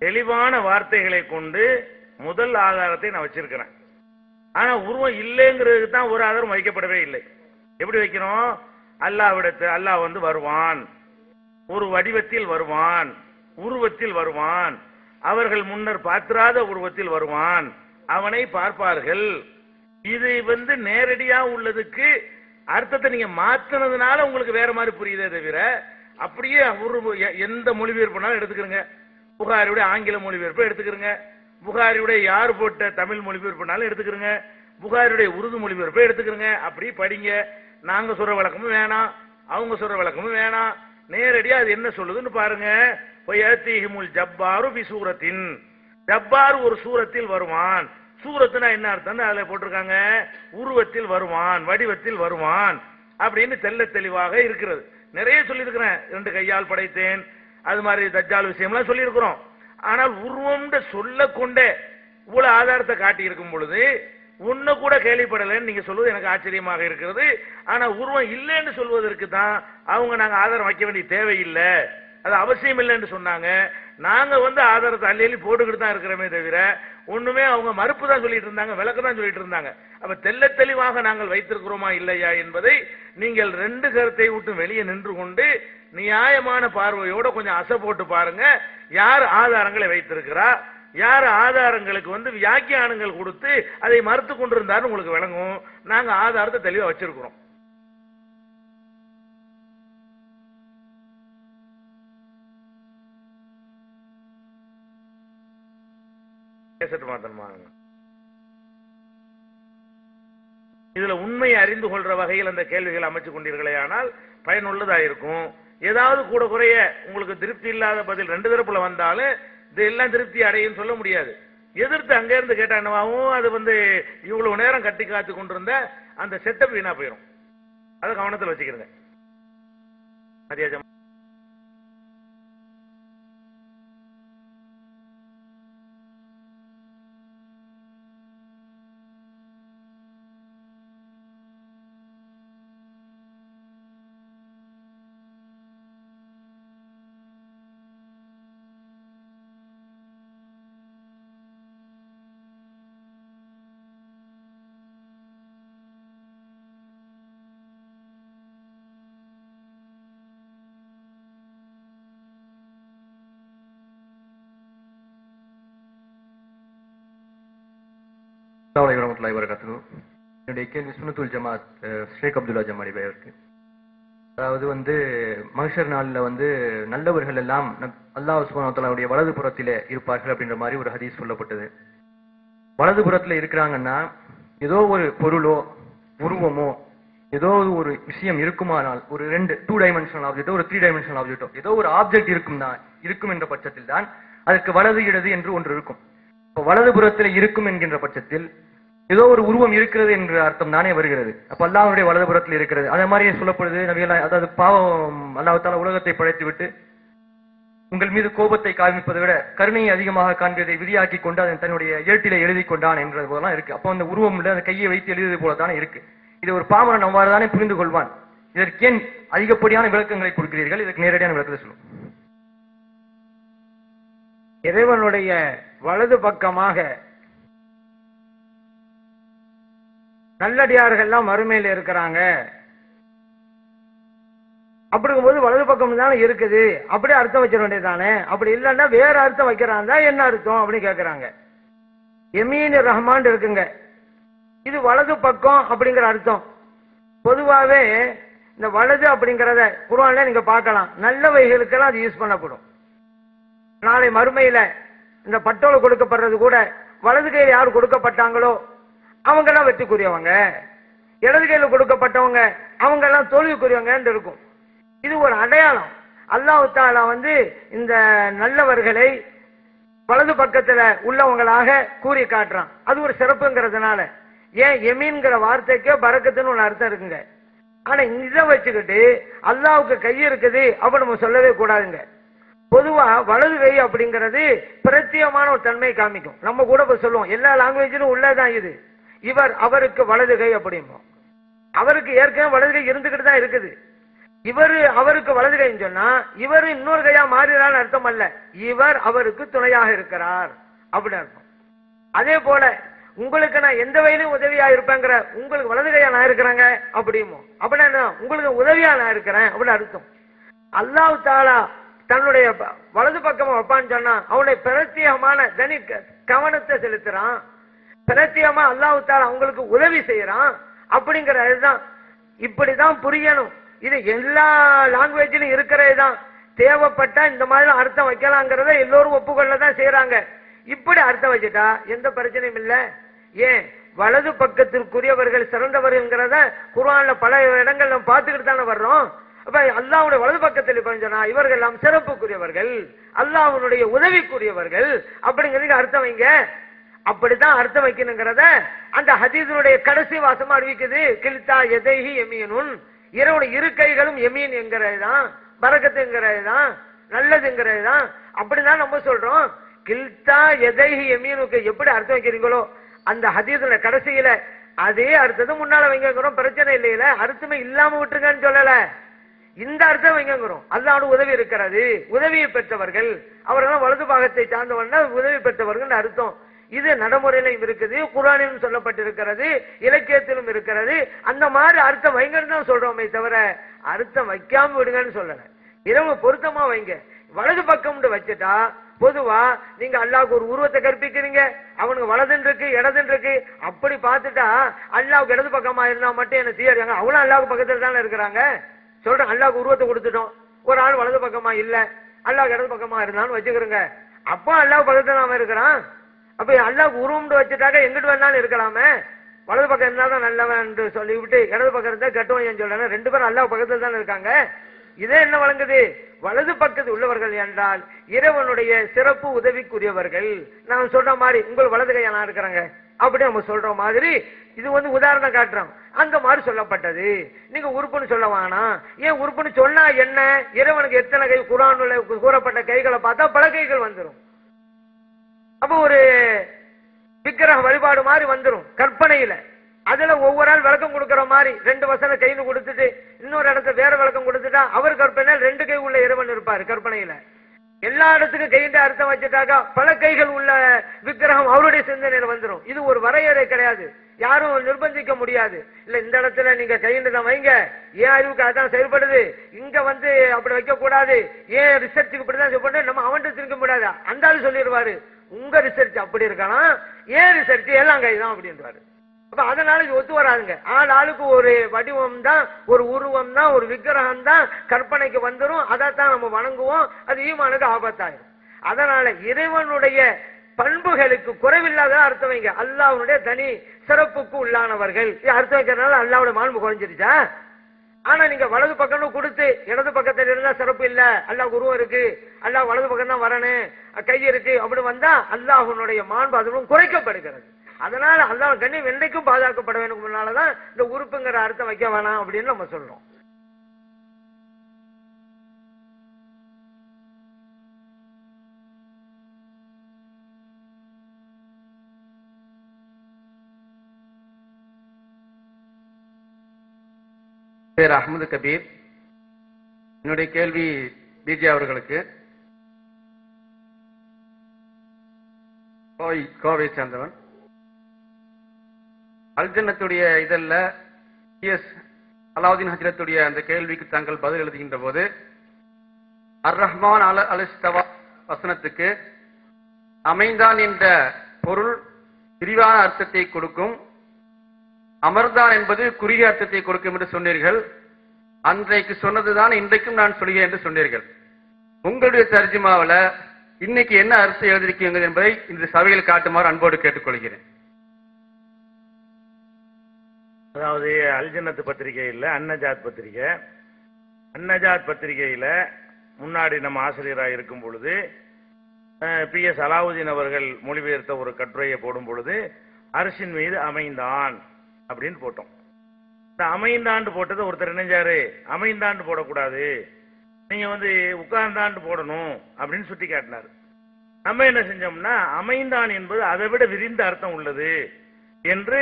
தெளிவான வார்த்தைகளை கொண்டு முதல் ஆதாரத்தை நான் வச்சிருக்கிறேன். ஆனா உருவம் இல்லைங்கிறதுக்கு தான் ஒரு ஆதாரம் வைக்கப்படவே இல்லை. எப்படி வைக்கிறோம்? அல்லாஹ் வந்து வருவான், ஒரு வடிவத்தில் வருவான், உருவத்தில் வருவான், அவர்கள் முன்னர் பார்த்திராத உருவத்தில் வருவான், அவனை பார்ப்பார்கள். இது வந்து நேரடியா உள்ளதுக்கு அர்த்தத்தை நீங்க மாத்தினதுனால உங்களுக்கு வேற மாதிரி புரியுதே தவிர, அப்படியே எந்த மொழிபெயர்ப்புனாலும் எடுத்துக்கிறங்க. புகாரியுடைய ஆங்கில மொழிபெயர்ப்பு எடுத்துக்கிறங்க, புகாரியுடைய யார் போட்ட தமிழ் மொழிபெயர்ப்புனாலும் எடுத்துக்கிறங்க, புகாரியுடைய உருது மொழிபெயர்ப்பை எடுத்துக்கிறங்க. அப்படி படிங்க. நாங்க சொல்ற வழக்கமும் வேணாம், அவங்க சொல்ற வழக்கமும் வேணாம். நேரடியா அது என்ன சொல்லுதுன்னு பாருங்க. ஜப்பாரு பி சூரத்தின், ஜப்பார் ஒரு சூரத்தில் வருவான். சூரத்துனா என்ன அர்த்தம்? அதுல போட்டிருக்காங்க உருவத்தில் வருவான், வடிவத்தில் வருவான் அப்படின்னு தெல்ல தெளிவாக இருக்கிறது. நிறைய சொல்லி இருக்கிறேன். 2 கையால் படைத்தேன், அது மாதிரி தஜ்ஜால் விஷயம்லாம் சொல்லி இருக்கிறோம். ஆனால் உருவம் சொல்ல கொண்டே இவ்வளவு ஆதாரத்தை காட்டி இருக்கும் பொழுது ஒன்னு கூட கேள்விப்படலன்னு நீங்க சொல்வது எனக்கு ஆச்சரியமாக இருக்கிறது. ஆனா உருவம் இல்லைன்னு சொல்வதற்கு தான் அவங்க நாங்க ஆதாரம் வைக்க வேண்டிய தேவையில்லை, அது அவசியம் இல்லைன்னு சொன்னாங்க. நாங்க வந்து ஆதாரத்தை அள்ளி போட்டுக்கிட்டு தான் இருக்கிறோமே தவிர ஒண்ணுமே அவங்க மறுப்பு தான் சொல்லிட்டு இருந்தாங்க, விளக்க தான் சொல்லிட்டு இருந்தாங்க. அப்ப தெல்ல தெளிவாக நாங்கள் வைத்திருக்கிறோமா இல்லையா என்பதை நீங்கள் 2 கருத்தை விட்டு வெளியே நின்று கொண்டு நியாயமான பார்வையோட கொஞ்சம் அசை போட்டு பாருங்க. யார் ஆதாரங்களை வைத்திருக்கிறா, யார் ஆதாரங்களுக்கு வந்து வியாக்கியானங்கள் கொடுத்து அதை மறுத்து கொண்டிருந்தாரு உங்களுக்கு விளங்கும். நாங்க ஆதாரத்தை தெளிவா வச்சிருக்கிறோம். இதுல உண்மையை அறிந்து கொள்ற வகையில் அந்த கேள்விகள் அமைச்சு கொண்டீர்களே ஆனால் பயனுள்ளதா இருக்கும். ஏதாவது கூட குறைய உங்களுக்கு திருப்தி இல்லாத பதில் 2 தரப்புல வந்தாலும் இதெல்லாம் திருப்தி அடையும் சொல்ல முடியாது. எதிர்த்து அங்க இருந்து கேட்டா என்னவாகும்? அது வந்து இவ்வளவு நேரம் கட்டி காத்து கொண்டிருந்த அந்த செட்டப் வீணா போயிடும். அதை கவனத்தில் வச்சுக்கிறேங்க. என்னுடைய கேள்வி சுன்னத்துல் ஜமாத் ஷேக் அப்துல்லா ஜமாடி அவருக்கு. அதாவது வந்து மஹ்ஷர் நாளில் வந்து நல்லவர்கள் எல்லாம் அல்லாஹ் சுப்ஹானஹு வ தஆலாவுடைய வலது புறத்திலே இருப்பார்கள் அப்படின்ற மாதிரி ஒரு ஹதீஸ் சொல்லப்பட்டது. வலது புறத்துல இருக்கிறாங்கன்னா ஏதோ ஒரு பொருளோ உருவமோ ஏதோ ஒரு விஷயம் இருக்குமானால், ஒரு 2 டைமென்ஷனல் ஆப்ஜெக்டோ ஒரு 3 டைமென்ஷனல் ஆப்ஜெக்டோ ஏதோ ஒரு ஆப்ஜெக்ட் இருக்கும் என்ற பட்சத்தில் தான் அதற்கு வலது இடது என்று ஒன்று இருக்கும். இப்போ வலது புறத்தில் இருக்கும் என்கின்ற பட்சத்தில் ஏதோ ஒரு உருவம் இருக்கிறது என்ற அர்த்தம் தானே வருகிறது. அப்ப அல்லாஹ்வுடைய வலது புறத்தில் இருக்கிறது. அதே மாதிரி சொல்லப்படுது நபிகள், அதாவது பாவம் அல்லாஹ் தஆலா உலகத்தை படைத்து விட்டு உங்கள் மீது கோபத்தை காண்பிப்பதை விட கருணையை அதிகமாக காண்பதை விதியாக்கி கொண்டு அதன் தன்னுடைய ஏட்டிலே எழுதி கொண்டான் என்றது போலாம் இருக்கு. அப்போ அந்த உருவம் இல்லை, அந்த கையை வைத்து எழுதியது போல தானே இருக்கு. இது ஒரு பாமரன் அவ்வாறு தானே புரிந்து கொள்வான். இதற்கு ஏன் அதிகப்படியான விளக்கங்களை கொடுக்கிறீர்கள்? இதற்கு நேரடியான விளக்கத்தை சொல்லும். இறைவனுடைய வலது பக்கமாக நல்லடியார்கள்லாம் மறுமையில் இருக்கிறாங்க. அப்படிங்கும்போது வலது பக்கம் தானே இருக்குது, அப்படியே அர்த்தம் வச்சிட வேண்டியதானே. அப்படி இல்லைன்னா வேற அர்த்தம் வைக்கிறாங்க, என்ன அர்த்தம் அப்படின்னு கேட்கிறாங்க. யமீன் ரஹ்மான் இருக்குங்க, இது வலது பக்கம் அப்படிங்கிற அர்த்தம். பொதுவாகவே இந்த வலது அப்படிங்கிறத குர்ஆன்ல நீங்க பார்க்கலாம், நல்லவைகளுக்கெல்லாம் அது யூஸ் பண்ணப்படும். நாளை மறுமையில இந்த பட்டோலை கொடுக்கப்படுறது கூட வலது கையில் யார் கொடுக்கப்பட்டாங்களோ அவங்க எல்லாம் வெற்றிக்குரியவங்க, இடது கையில் கொடுக்கப்பட்டவங்க அவங்க எல்லாம் தோல்விக்குரியவங்க இருக்கும். இது ஒரு அடையாளம். அல்லாஹ் தஆலா வந்து இந்த நல்லவர்களை வலது பக்கத்துல உள்ளவங்களாக கூறி காட்டுறான். அது ஒரு சிறப்புங்கிறதுனால. ஏன் யமீன்கிற வார்த்தைக்கு பரக்கத்துன்னு ஒரு அர்த்தம் இருக்குங்க. ஆனா இதை வச்சுக்கிட்டு அல்லாஹ்வுக்கு கை இருக்குது அப்ப நம்ம சொல்லவே கூடாதுங்க. பொதுவா வலது கை அப்படிங்கிறது பிரத்யேகமான ஒரு தன்மை காமிக்கும். நம்ம கூட இப்ப சொல்லுவோம், எல்லா லாங்குவேஜிலும் உள்ளதான் இது. இவர் அவருக்கு வலது கை அப்படிம்போம். அவருக்கு ஏற்கனவே வலது கை இருந்துகிட்டு தான் இருக்குது. இவர் அவருக்கு வலது கைன்னு சொன்னா இவர் இன்னொரு கையா மாறினான்னு அர்த்தம் அல்ல, இவர் அவருக்கு துணையாக இருக்கிறார் அப்படின்னு அர்த்தம். அதே போல உங்களுக்கு நான் எந்த வயதிலும் உதவியா இருப்பேங்கிற உங்களுக்கு வலது கையா நான் இருக்கிறேங்க அப்படிமோ அப்படின்னா உங்களுக்கு உதவியா நான் இருக்கிறேன் அப்படின்னு அர்த்தம். அல்லாஹ் தஆலா தன்னுடைய வலது பக்கமா வைப்பான்னு சொன்னா அவனுடைய பிரத்யேகமான தனி கவனத்தை செலுத்துறான், பிரத்யேகமா அல்லாஹ் தஆலா அவங்களுக்கு உதவி செய்யறான் அப்படிங்கறதுதான். இப்படிதான் புரியணும். இது எல்லா லாங்குவேஜிலும் இருக்கிறதுதான். தேவைப்பட்டா இந்த மாதிரி அர்த்தம் வைக்கலாங்கிறத எல்லோரும் ஒப்புக்கொள்ளதான் செய்யறாங்க. இப்படி அர்த்தம் வச்சுட்டா எந்த பிரச்சனையும் இல்லை. ஏன் வலது பக்கத்திற்குரியவர்கள் சிறந்தவர்கள்ங்கிறத குர்ஆன்ல பல இடங்கள் நம்ம பார்த்துக்கிட்டு தானே வர்றோம். அப்ப அல்லாஹ்வுடைய வலது பக்கத்தில் சொன்னா இவர்கள் எல்லாம் சிறப்புக்குரியவர்கள், அல்லாஹ்வுடைய உதவிக்குரியவர்கள் அப்படிங்கிறதுக்கு அர்த்தம் வைங்க. அப்படித்தான் அர்த்தம் வைக்கணுங்கிறத அந்த ஹதீஸுடைய கடைசி வாசமா அறிவிக்குது. கில்தா எதைஹி யமீனுன், இறைவனுடைய இரு கைகளும் யமீன் என்கிறது தான், பரக்கத்துங்கிறது தான், நல்லதுங்கிறது தான். அப்படிதான் நம்ம சொல்றோம். கில்தா எதைஹி யமீனுக்கு எப்படி அர்த்தம் வைக்கிறீங்களோ அந்த ஹதீஸுல கடைசியில அதே அர்த்தத்தை முன்னால வைங்கிறோம். பிரச்சனை இல்லையில, அர்த்தமே இல்லாம விட்டுருங்கன்னு சொல்லல, இந்த அர்த்தம் வைங்கிறோம். அல்லாஹ்வுடைய உதவி இருக்கிறது, உதவியை பெற்றவர்கள் அவர்கள் வலது பாகத்தை சார்ந்தவர்கள் உதவி பெற்றவர்கள் அர்த்தம். இது நடைமுறையிலும் இருக்குது, குர்ஆனிலும் சொல்லப்பட்டிருக்கிறது, இலக்கியத்திலும் இருக்கிறது. அந்த மாதிரி அர்த்தம் வைங்கன்னு தான் சொல்றோமே தவிர அர்த்தம் வைக்காம விடுங்கன்னு சொல்லல. இரவு பொருத்தமா வைங்க. வலது பக்கம் வச்சுட்டா பொதுவா நீங்க அல்லாஹ்வுக்கு ஒரு உருவத்தை கற்பிக்கிறீங்க, அவனுக்கு வலதுன்னு இருக்கு இடதுன்னு இருக்கு. அப்படி பார்த்துட்டா அல்லாஹ்வுக்கு இடது பக்கமா இருந்தா மட்டும் என்ன செய்யறாங்க? அவளும் அல்லாஹ்வுக்கு பக்கத்துல தானே இருக்கிறாங்க. சொல்றேன், அல்லாஹ்வுக்கு உருவத்தை கொடுத்துட்டோம், ஒரு ஆள் வலது பக்கமா இல்ல, அல்லாஹ் இடது பக்கமா இருந்தான்னு வச்சுக்கிறோங்க. அப்போ அல்லாஹ் பக்கத்துல நாம இருக்கிறான். அப்ப அல்லாஹ்வுக்கு உருவம் வச்சுட்டாக்க எங்கிட்டு வேணாலும் இருக்கலாமே. வலது பக்கம் இருந்தாதான் நல்லவன் என்று சொல்லிவிட்டு இடது பக்கம் இருந்தா கெட்டவன் சொல்றாங்க. ரெண்டு பேரும் அல்லாஹ் பக்கத்துல தானே இருக்காங்க. இதே என்ன வழங்குது? வலது பக்கத்தில் உள்ளவர்கள் என்றால் இறைவனுடைய சிறப்பு உதவிக்குரியவர்கள். நான் சொல்ற மாதிரி உங்கள் வலது கையா நான் இருக்கிறாங்க அப்படி நம்ம சொல்ற மாதிரி இது உதாரணம் காட்டுறோம். அந்த மாதிரி சொல்லப்பட்டது. நீங்க உறுப்புன்னு சொல்ல வேணாம். ஏன் உறுப்புன்னு சொன்னா என்ன? இறைவனுக்கு எத்தனை கை? குர்ஆன்ல கூறப்பட்ட கைகளை பார்த்தா பல கைகள் வந்துடும். அப்ப ஒரு விக்கிரக வழிபாடு மாதிரி வந்துடும் கற்பனையில. அதுல ஒவ்வொரு ஆள் விளக்கம் கொடுக்கிற மாதிரி ரெண்டு வசனம் கைன்னு கொடுத்துட்டு இன்னொரு இடத்துல வேற விளக்கம் கொடுத்துட்டா அவர் கற்பனை ரெண்டு கை உள்ள இறைவன் இருப்பாரு கற்பனையில. எல்லா இடத்துக்கும் கைண்ட அர்த்தம் வச்சுட்டாக்கா பல கைகள் உள்ள விக்கிரகம் அவருடைய சிந்தனையில வந்துடும். இது ஒரு வரையறை கிடையாது, யாரும் நிர்பந்திக்க முடியாது. இல்ல இந்த இடத்துல நீங்க கைண்டு தான் வைங்க, ஏன் அறிவுக்கு அதான் செயல்படுது, இங்க அப்படி வைக்க கூடாது, ஏன் ரிசர்ச்சுக்கு இப்படிதான் செய்யப்படும் நம்ம அவன்கிட்ட திருக்க முடியாது. அந்த ஆள் சொல்லிடுவாரு உங்க ரிசர்ச் அப்படி இருக்கலாம், ஏன் ரிசர்ச் எல்லாம் கைதான் அப்படின்றாரு. அப்ப அதனால இது ஒத்து வராதுங்க. ஆளுக்கு ஒரு வடிவம் தான், ஒரு உருவம் தான், ஒரு விக்கிரகம் தான் கற்பனைக்கு வந்துடும். அதைத்தான் நம்ம வணங்குவோம். அது ஈமானுக்கு ஆபத்தாயிரும். அதனால இறைவனுடைய பண்புகளுக்கு குறைவில்லாத அர்த்தம் வைங்க. அல்லாஹ்வுடைய தனி சிறப்புக்கு உள்ளானவர்கள் அர்த்தம் வைக்கிறதுனால அல்லாஹ்வுடைய மாண்பு குறைஞ்சிருச்சா? ஆனா நீங்க வலது பக்கம் கொடுத்து இடது பக்கத்துல இருந்தா சிறப்பு இல்ல, அல்லாஹ் உருவம் இருக்கு, அல்லாஹ் வலது பக்கம் தான் வரணும், கை இருக்கு அப்படி வந்தா அல்லாஹ்வுடைய மாண்பு அதுவும் குறைக்கப்படுகிறது. அதனால அல்லாஹ் கண்ணியம் என்றைக்கும் பாதுகாக்கப்பட வேண்டும்னாலதான் இந்த உறுப்புங்கிற அர்த்தம் வைக்க வேணாம் அப்படின்னு நம்ம சொல்றோம். பேர் அஹமது கபீர். என்னுடைய கேள்வி பிஜே அவர்களுக்கு. கோவை சேர்ந்தவன். அல்ஜன்னத்துடைய இதழ்ல எஸ் அலாவுதீன் ஹஜ்ரத்துடைய அந்த கேள்விக்கு தாங்கள் பதில் எழுதுகின்ற போது அர் ரஹ்மான் அல்-இஸ்தவா வசனத்துக்கு அமைந்தான் என்ற பொருள் விரிவான அர்த்தத்தை கொடுக்கும், அமர்தான் என்பது குறுகிய அர்த்தத்தை கொடுக்கும் என்று சொன்னீர்கள். அன்றைக்கு சொன்னதுதான் இன்றைக்கும் நான் சொல்கிறேன் என்று சொன்னீர்கள். உங்களுடைய தர்ஜுமாவில இன்னைக்கு என்ன அர்த்தம் எழுதியிருக்கீங்க என்பதை இந்த சபையில் காட்டுமாறு அன்போடு கேட்டுக்கொள்கிறேன். அதாவது அல்ஜன்னத்து பத்திரிகையில் அன்னஜாத் பத்திரிகை, அன்னஜாத் பத்திரிகையில முன்னாடி நம்ம ஆசிரியராக இருக்கும் பொழுது PS அலாவுதீன் அவர்கள் மொழிபெயர்த்த ஒரு கட்டுரையை போடும் பொழுது அரசின் மீது அமைந்தான் அப்படின்னு போட்டோம். இந்த அமைந்தாண்டு போட்டது ஒருத்தர் நினைஞ்சாரு, அமைந்தாண்டு போடக்கூடாது, நீங்க உட்கார்ந்தாண்டு போடணும் அப்படின்னு சுட்டி காட்டினார். நம்ம என்ன செஞ்சோம்னா அமைந்தான் என்பது அதை விட விரிந்த அர்த்தம் உள்ளது என்று